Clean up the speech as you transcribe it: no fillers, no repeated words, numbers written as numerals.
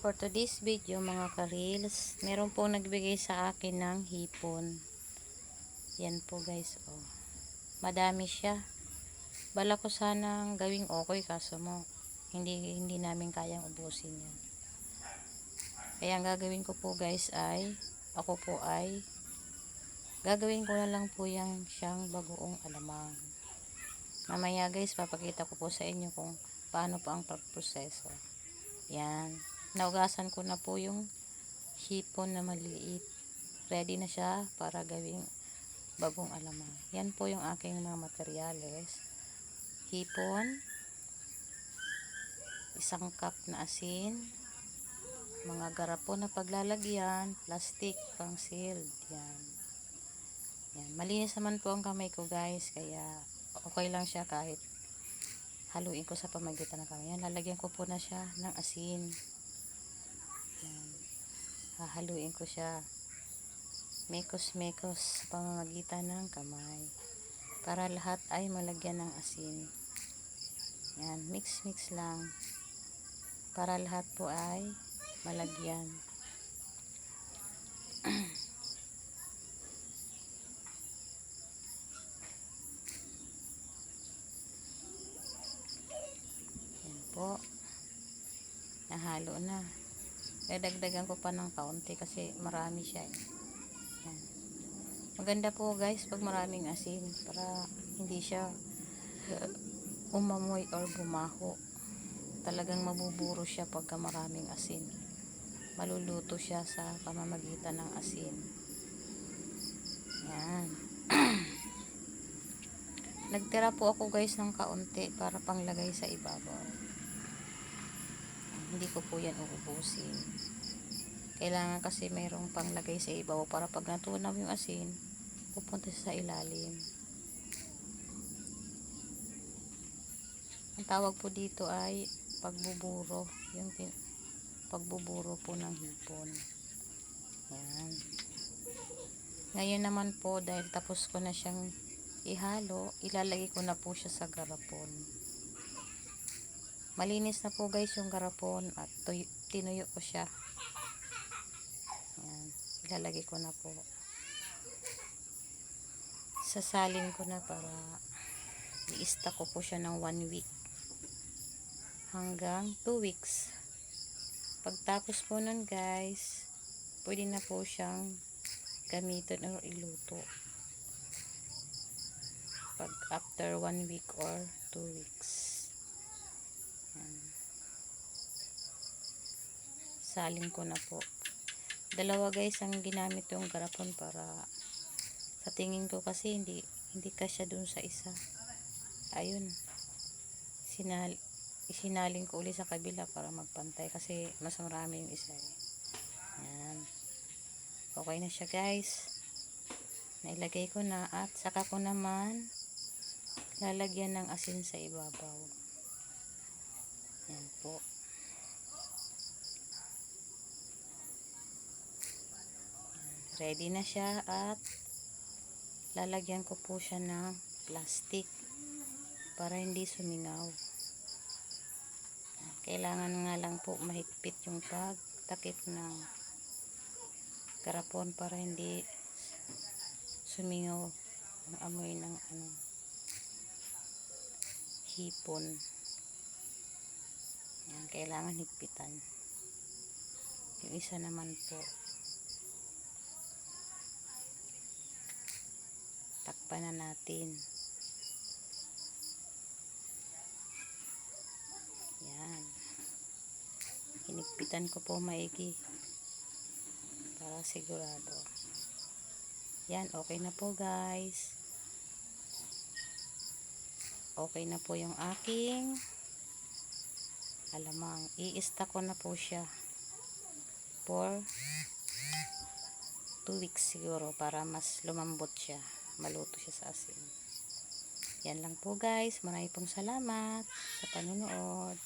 For today's video mga ka-reels, meron pong nagbigay sa akin ng hipon. Yan po guys, oh. Madami siya. Bala ko sanang gawing okay kaso mo hindi namin kayang ubusin yan. Kaya ang gagawin ko po guys ay gagawin ko na lang po siyang bagoong alamang. Mamaya guys, papakita ko po sa inyo kung paano po ang pagproseso. Yan. Naugasan ko na po yung hipon na maliit. Ready na siya para gawing bagong alamang. Yan po yung aking mga materyales. Hipon, isang cup na asin, mga garapon na paglalagyan, plastic pang sealed. Yan. Yan. Malinis naman po ang kamay ko guys, kaya okay lang siya kahit haluin ko sa pamagitan ng kamay. Yan, lalagyan ko po na siya ng asin. Yan. Hahaluin ko siya mekos-mekos sa pamamagitan ng kamay para lahat ay malagyan ng asin. Yan, mix-mix lang para lahat po ay malagyan. Yan po, nahalo na. Dadagdagan ko pa ng kaunti kasi marami siya. Yan. Maganda po guys pag maraming asin para hindi siya umamoy or bumaho. Talagang mabuburo siya pagka maraming asin. Maluluto siya sa pamamagitan ng asin. Yan. Nagtira po ako guys ng kaunti para panglagay sa ibabaw. Hindi ko po yan uubusin. Kailangan kasi mayroong panglagay sa ibabaw para pag natunaw yung asin, pupunta sa ilalim. Ang tawag po dito ay pagbuburo. Yung pagbuburo po ng hipon. Yan. Ngayon naman po, dahil tapos ko na siyang ihalo, ilalagay ko na po siya sa garapon. Malinis na po guys yung garapon at tinuyo ko siya. Yan. Ilalagay ko na po. Sasalin ko na para i-stack ko po siya ng 1 week hanggang 2 weeks. Pagtapos po nun guys, pwede na po siyang gamitin or iluto pag after 1 week or 2 weeks. Yan. Salin ko na po. Dalawa guys ang ginamit yung garapon para sa tingin ko kasi hindi kasya dun sa isa. Ayun. Isinalin ko ulit sa kabila para magpantay kasi mas marami yung isa. Yan. Okay na siya guys. Nailagay ko na at saka ko naman lalagyan ng asin sa ibabaw. Yan po. Ready na siya at lalagyan ko po siya ng plastic para hindi sumingaw. Kailangan nga lang po mahigpit yung pagtakip ng garapon para hindi sumingaw ang amoy ng hipon. Yan, kailangan higpitan. Yung isa naman po takpan na natin. Yan. Hinigpitan ko po maigi para sigurado. Yan, okay na po guys. Okay na po yung aking alamang. I-stack ko na po siya for 2 weeks siguro para mas lumambot siya. Maluto siya sa asin. Yan lang po guys. Maraming pong salamat sa panonood.